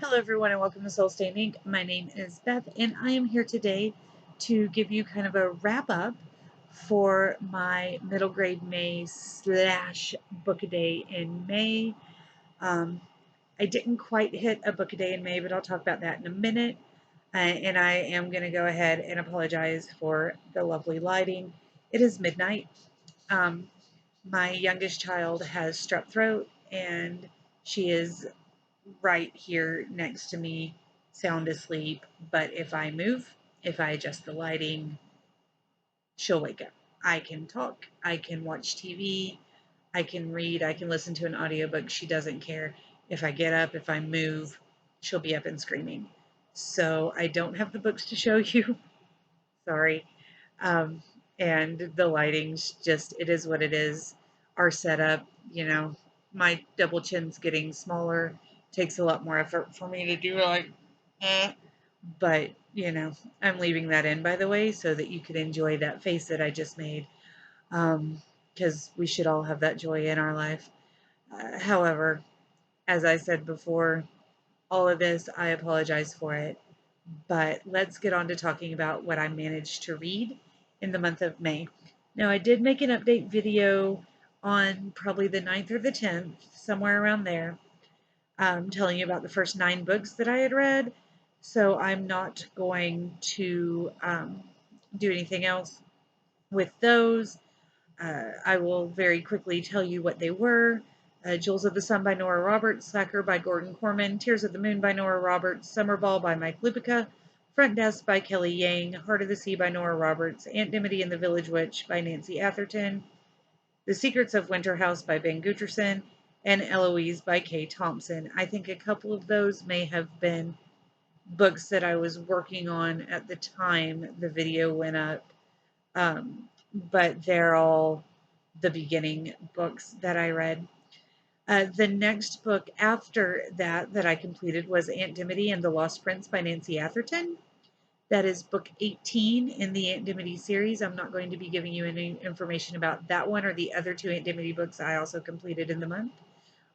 Hello, everyone, and welcome to Soul Stain Inc. My name is Beth, and I am here today to give you kind of a wrap up for my middle grade May slash book a day in May. Um, I didn't quite hit a book a day in May, but I'll talk about that in a minute. And I am going to go ahead and apologize for the lovely lighting. It is midnight. Um, my youngest child has strep throat, and she is right here next to me, sound asleep. But if I move, if I adjust the lighting, she'll wake up. I can talk, I can watch TV, I can read, I can listen to an audiobook. She doesn't care. If I get up, if I move, she'll be up and screaming. So I don't have the books to show you. Sorry. Um, and the lighting's just, it is what it is. Our setup, my double chin's getting smaller. Takes a lot more effort for me to do like, eh. But, I'm leaving that in, by the way, so that you could enjoy that face that I just made. Because we should all have that joy in our life. However, as I said before, all of this, I apologize for it. But let's get on to talking about what I managed to read in the month of May. Now, I did make an update video on probably the 9th or the 10th, somewhere around there, telling you about the first 9 books that I had read. So I'm not going to do anything else with those. I will very quickly tell you what they were. Jewels of the Sun by Nora Roberts, Slacker by Gordon Corman, Tears of the Moon by Nora Roberts, Summer Ball by Mike Lupica, Front Desk by Kelly Yang, Heart of the Sea by Nora Roberts, Aunt Dimity and the Village Witch by Nancy Atherton, The Secrets of Winter House by Ben Guterson, and Eloise by Kay Thompson. I think a couple of those may have been books that I was working on at the time the video went up. But they're all the beginning books that I read. The next book after that I completed was Aunt Dimity and the Lost Prince by Nancy Atherton. That is book 18 in the Aunt Dimity series. I'm not going to be giving you any information about that one or the other 2 Aunt Dimity books I also completed in the month.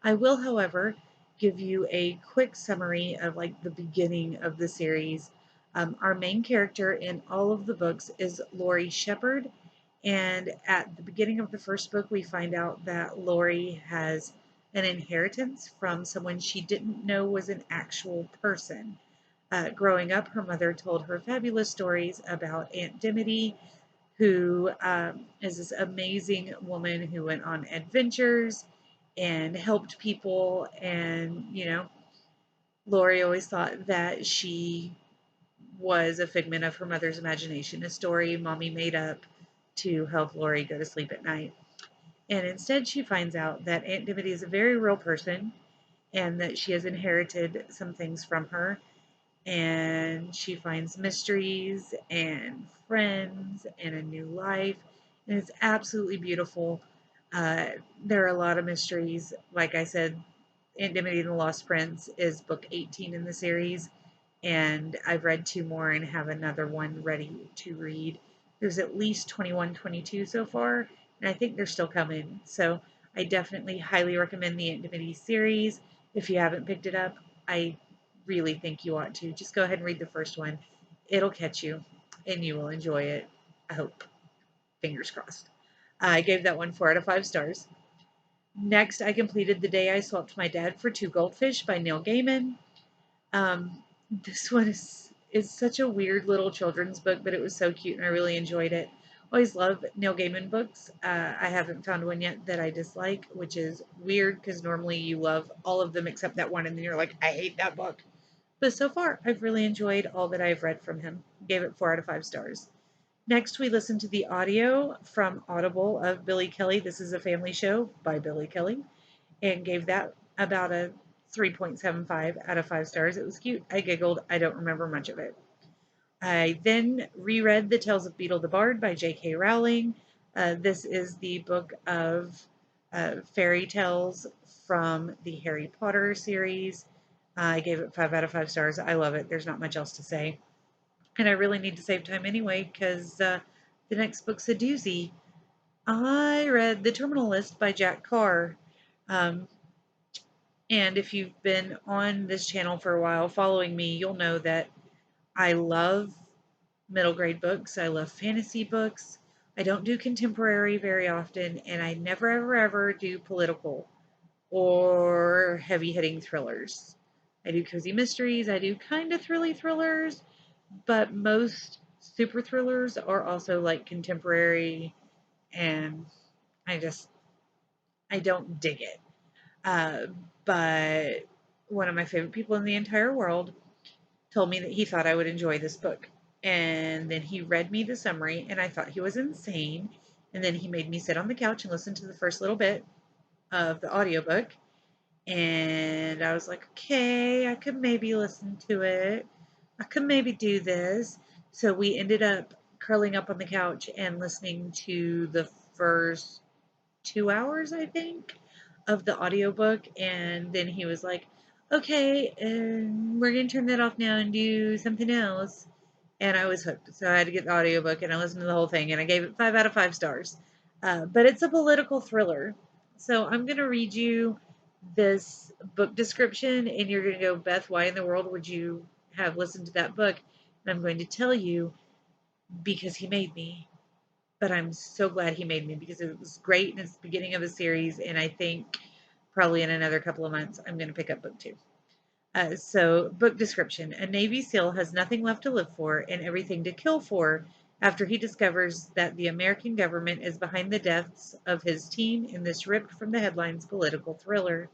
I will, however, give you a quick summary of like the beginning of the series. Our main character in all of the books is Laurie Shepherd, and at the beginning of the first book, we find out that Laurie has an inheritance from someone she didn't know was an actual person. Growing up, her mother told her fabulous stories about Aunt Dimity, who is this amazing woman who went on adventures and helped people. And, Laurie always thought that she was a figment of her mother's imagination, a story mommy made up to help Laurie go to sleep at night. And instead, she finds out that Aunt Dimity is a very real person and that she has inherited some things from her. And she finds mysteries and friends and a new life. And it's absolutely beautiful. There are a lot of mysteries. Like I said, Aunt Dimity and the Lost Prince is book 18 in the series, and I've read 2 more and have another one ready to read. There's at least 21, 22 so far, and I think they're still coming. So I definitely highly recommend the Aunt Dimity series. If you haven't picked it up, I really think you ought to. Just go ahead and read the first one. It'll catch you, and you will enjoy it. I hope. Fingers crossed. I gave that one 4 out of 5 stars. Next, I completed The Day I Swapped My Dad for Two Goldfish by Neil Gaiman. This one is such a weird little children's book, but it was so cute and I really enjoyed it. Always love Neil Gaiman books. I haven't found one yet that I dislike, which is weird because normally you love all of them except that one, and then you're like, I hate that book. But so far, I've really enjoyed all that I've read from him. Gave it 4 out of 5 stars. Next, we listened to the audio from Audible of Billy Kelly. This is a family show by Billy Kelly, and gave that about a 3.75 out of 5 stars. It was cute. I giggled. I don't remember much of it. I then reread The Tales of Beetle the Bard by J.K. Rowling. This is the book of fairy tales from the Harry Potter series. I gave it 5 out of 5 stars. I love it. There's not much else to say. And I really need to save time anyway because the next book's a doozy. I read The Terminal List by Jack Carr. Um, And if you've been on this channel for a while following me, you'll know that I love middle grade books. I love fantasy books. I don't do contemporary very often, and I never, ever, ever do political or heavy hitting thrillers. I do cozy mysteries. I do kind of thrilly thrillers, but most super thrillers are also like contemporary, and I just, I don't dig it. Uh, but one of my favorite people in the entire world told me that he thought I would enjoy this book. And then he read me the summary, and I thought he was insane. And then he made me sit on the couch and listen to the first little bit of the audiobook. And I was like, okay, I could maybe listen to it. I could maybe do this. So we ended up curling up on the couch and listening to the first 2 hours, I think, of the audiobook. And then he was like, okay, we're going to turn that off now and do something else. And I was hooked. So I had to get the audiobook and I listened to the whole thing and I gave it 5 out of 5 stars. But it's a political thriller. So I'm going to read you this book description and you're going to go, Beth, why in the world would you have listened to that book? And I'm going to tell you because he made me. But I'm so glad he made me because it was great and it's the beginning of a series. And I think probably in another couple of months, I'm going to pick up book 2. So, book description. A Navy SEAL has nothing left to live for and everything to kill for after he discovers that the American government is behind the deaths of his team in this ripped from the headlines political thriller.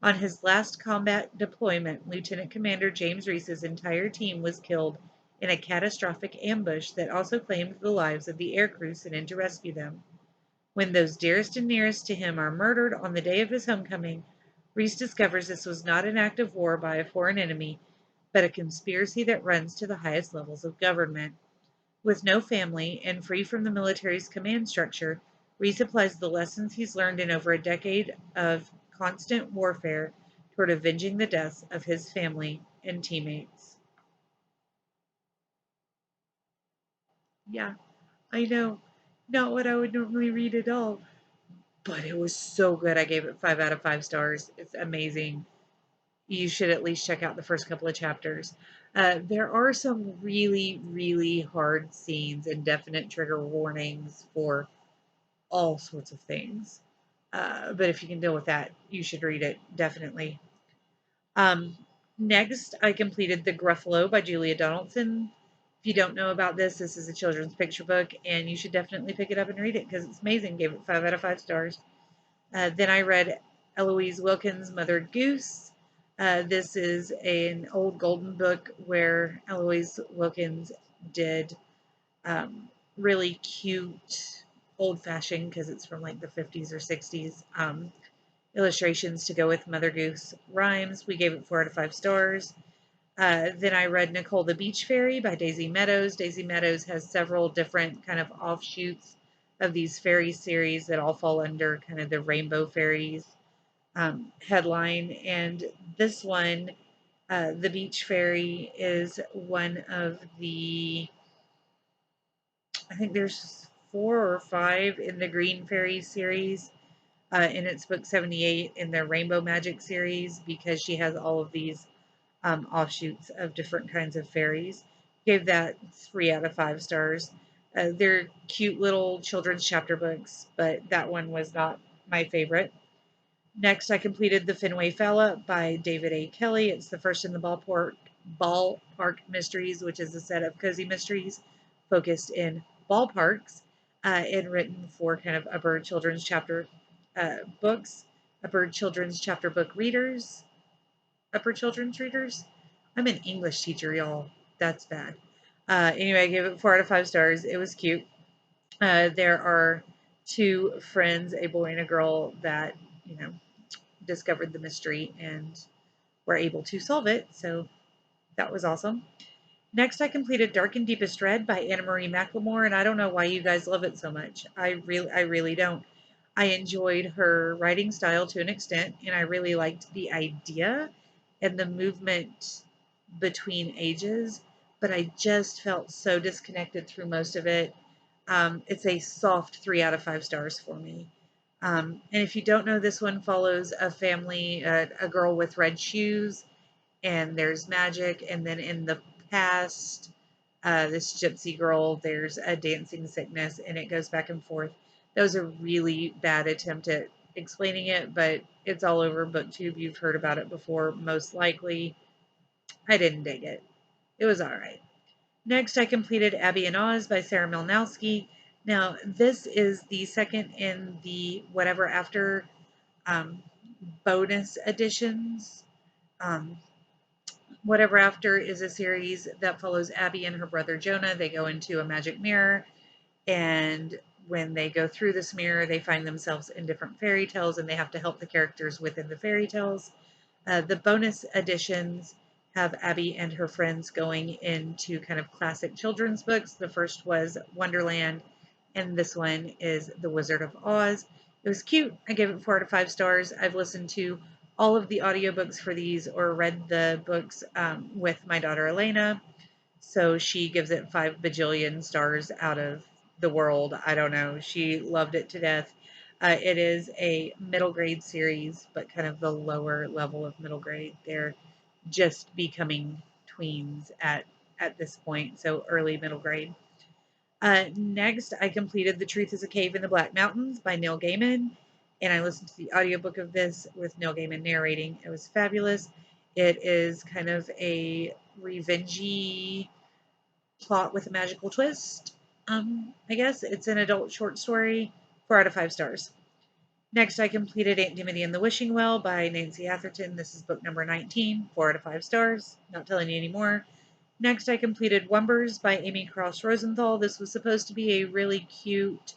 On his last combat deployment, Lieutenant Commander James Reese's entire team was killed in a catastrophic ambush that also claimed the lives of the aircrew sent in to rescue them. When those dearest and nearest to him are murdered on the day of his homecoming, Reese discovers this was not an act of war by a foreign enemy, but a conspiracy that runs to the highest levels of government. With no family and free from the military's command structure, Reese applies the lessons he's learned in over a decade of constant warfare toward avenging the deaths of his family and teammates. Yeah, I know. Not what I would normally read at all, but it was so good. I gave it 5 out of 5 stars. It's amazing. You should at least check out the first couple of chapters. There are some really, really hard scenes and definite trigger warnings for all sorts of things. But if you can deal with that, you should read it, definitely. Um, Next, I completed The Gruffalo by Julia Donaldson. If you don't know about this, this is a children's picture book, and you should definitely pick it up and read it because it's amazing. Gave it 5 out of 5 stars. Then I read Eloise Wilkins' Mother Goose. This is an old golden book where Eloise Wilkins did really cute, old fashioned, because it's from like the 50s or 60s, illustrations to go with Mother Goose rhymes. We gave it 4 out of 5 stars. Then I read Nicole the Beach Fairy by Daisy Meadows. Daisy Meadows has several different kind of offshoots of these fairy series that all fall under kind of the Rainbow Fairies headline. And this one, the Beach Fairy, is one of the, I think there's 4 or 5 in the Green Fairy series. In its book 78 in the Rainbow Magic series, because she has all of these offshoots of different kinds of fairies. Gave that 3 out of 5 stars. They're cute little children's chapter books, but that one was not my favorite. Next, I completed The Fenway Fella by David A. Kelly. It's the first in the Ballpark Mysteries, which is a set of cozy mysteries focused in ballparks and written for kind of upper children's chapter books, upper children's chapter book readers, upper children's readers. I'm an English teacher, y'all. That's bad. Anyway, I gave it 4 out of 5 stars. It was cute. There are 2 friends, a boy and a girl, that, you know, discovered the mystery and were able to solve it. So that was awesome. Next, I completed Dark and Deepest Red by Anna Marie McLemore, and I don't know why you guys love it so much. I really don't. I enjoyed her writing style to an extent, and I really liked the idea and the movement between ages, but I just felt so disconnected through most of it. It's a soft 3 out of 5 stars for me. And if you don't know, this one follows a family, a girl with red shoes, and there's magic. And then in the past, this gypsy girl, there's a dancing sickness, and it goes back and forth. That was a really bad attempt at explaining it, but it's all over BookTube. You've heard about it before, most likely. I didn't dig it. It was all right. Next, I completed Abby and Oz by Sarah Milnowski. Now, this is the second in the Whatever After um, bonus editions. Um, Whatever After is a series that follows Abby and her brother Jonah. They go into a magic mirror, and when they go through this mirror, they find themselves in different fairy tales, and they have to help the characters within the fairy tales. The bonus editions have Abby and her friends going into kind of classic children's books. The first was Wonderland, and this one is The Wizard of Oz. It was cute. I gave it 4 out of 5 stars. I've listened to all of the audiobooks for these or read the books with my daughter Elena. So she gives it 5 bajillion stars out of the world. I don't know. She loved it to death. It is a middle grade series, but kind of the lower level of middle grade. They're just becoming tweens at this point, so early middle grade. Next, I completed The Truth is a Cave in the Black Mountains by Neil Gaiman, and I listened to the audiobook of this with Neil Gaiman narrating. It was fabulous. It is kind of a revengey plot with a magical twist. I guess it's an adult short story, 4 out of 5 stars. Next, I completed Aunt Dimity and the Wishing Well by Nancy Atherton. This is book number 19, 4 out of 5 stars. Not telling you anymore. Next, I completed Wumbers by Amy Cross Rosenthal. This was supposed to be a really cute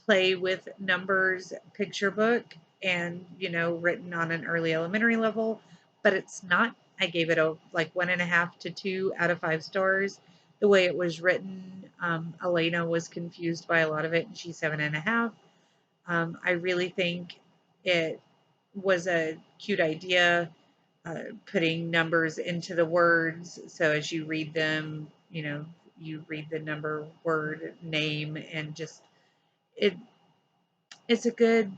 play with numbers picture book and, written on an early elementary level, but it's not. I gave it a 1.5 to 2 out of 5 stars. The way it was written, Elena was confused by a lot of it, and she's 7.5. I really think it was a cute idea, putting numbers into the words. So as you read them, you read the number, word, name, and just it. It's a good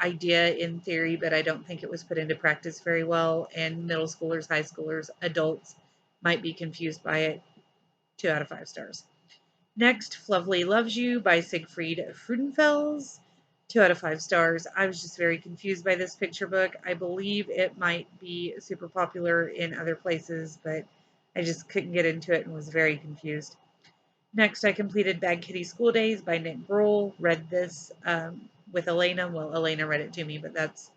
idea in theory, but I don't think it was put into practice very well. And middle schoolers, high schoolers, adults might be confused by it. 2 out of 5 stars. Next, Flovely Loves You by Siegfried Freudenfels. 2 out of 5 stars. I was just very confused by this picture book. I believe it might be super popular in other places, but I just couldn't get into it and was very confused. Next, I completed Bad Kitty School Days by Nick Kroll. Read this with Elena. Well, Elena read it to me, but that's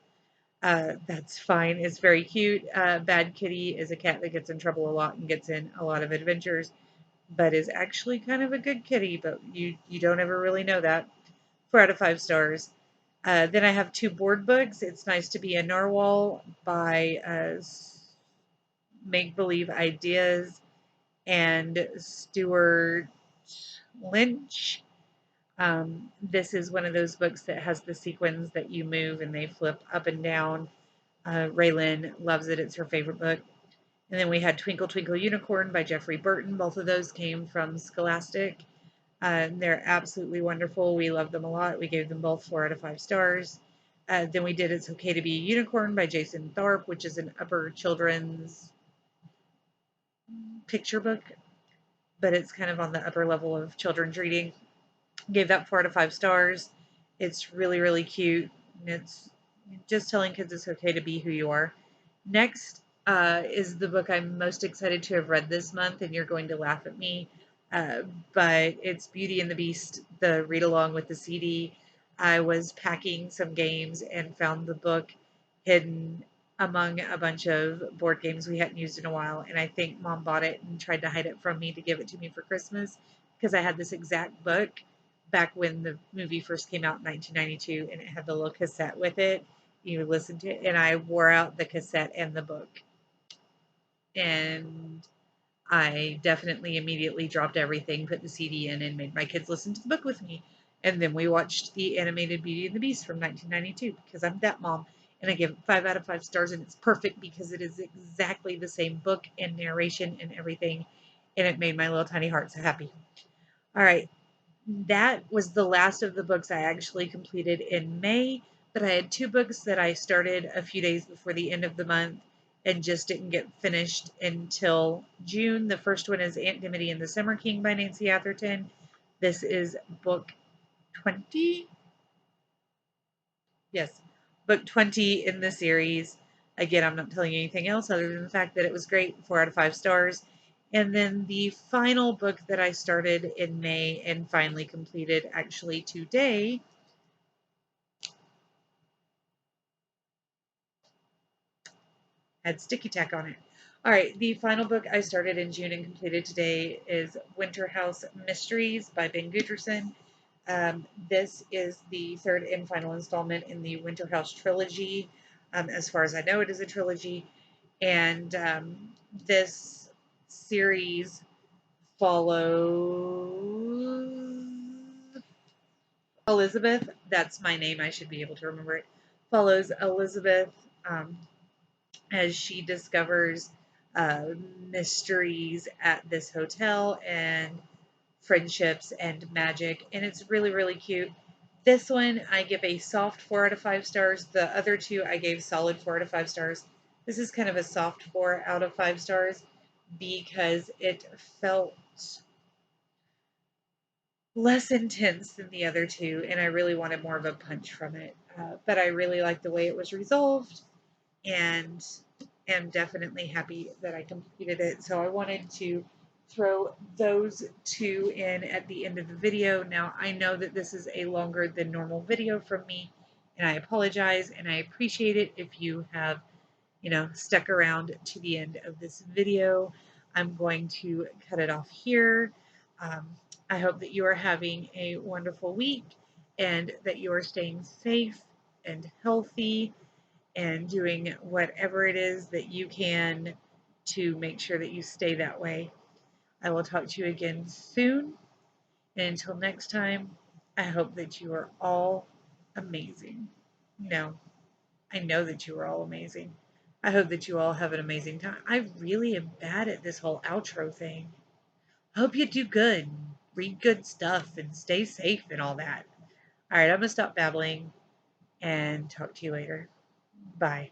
fine. It's very cute. Bad Kitty is a cat that gets in trouble a lot and gets in a lot of adventures, but is actually kind of a good kitty, but you don't ever really know that. 4 out of 5 stars. Then I have 2 board books. It's Nice to Be a Narwhal by Make Believe Ideas and Stuart Lynch. This is one of those books that has the sequins that you move and they flip up and down. Raylan loves it. It's her favorite book. And then we had Twinkle Twinkle Unicorn by Jeffrey Burton. Both of those came from Scholastic. They're absolutely wonderful. We love them a lot. We gave them both 4 out of 5 stars. Then we did It's Okay to Be a Unicorn by Jason Tharp, which is an upper children's picture book, but it's kind of on the upper level of children's reading. Gave that 4 out of 5 stars. It's really, really cute. It's just telling kids it's okay to be who you are. Next is the book I'm most excited to have read this month, and you're going to laugh at me, but it's Beauty and the Beast, the read along with the CD. I was packing some games and found the book hidden among a bunch of board games we hadn't used in a while, and I think Mom bought it and tried to hide it from me to give it to me for Christmas because I had this exact book back when the movie first came out in 1992, and it had the little cassette with it. You listen to it, and I wore out the cassette and the book. And I definitely immediately dropped everything, put the CD in, and made my kids listen to the book with me. And then we watched the animated Beauty and the Beast from 1992 because I'm that mom. And I give it 5 out of 5 stars, and it's perfect because it is exactly the same book and narration and everything. And it made my little tiny heart so happy. All right. that was the last of the books I actually completed in May, but I had two books that I started a few days before the end of the month and just didn't get finished until June. The first one is Aunt Dimity and the Summer King by Nancy Atherton. This is book 20. Yes, book 20 in the series. Again, I'm not telling you anything else other than the fact that it was great, 4 out of 5 stars. And then the final book that I started in May and finally completed actually today had sticky tack on it. All right, the final book I started in June and completed today is Winter House Mysteries by Ben Goodson. This is the third and final installment in the Winter House trilogy. As far as I know, it is a trilogy. And this series follows Elizabeth. That's my name. I should be able to remember it. Follows Elizabeth um, as she discovers uh, mysteries at this hotel and friendships and magic. And it's really, really cute. This one I give a soft 4 out of 5 stars. The other two I gave solid 4 out of 5 stars. This is kind of a soft 4 out of 5 stars because it felt less intense than the other two, and I really wanted more of a punch from it. But I really like the way it was resolved, and am definitely happy that I completed it. So I wanted to throw those two in at the end of the video. Now I know that this is a longer than normal video from me, and I apologize, and I appreciate it if you have stuck around to the end of this video. I'm going to cut it off here. Um, I hope that you are having a wonderful week and that you are staying safe and healthy and doing whatever it is that you can to make sure that you stay that way. I will talk to you again soon. And until next time, I hope that you are all amazing. No, I know that you are all amazing. I hope that you all have an amazing time. I really am bad at this whole outro thing. I hope you do good, read good stuff, and stay safe and all that. All right, I'm going to stop babbling and talk to you later. Bye.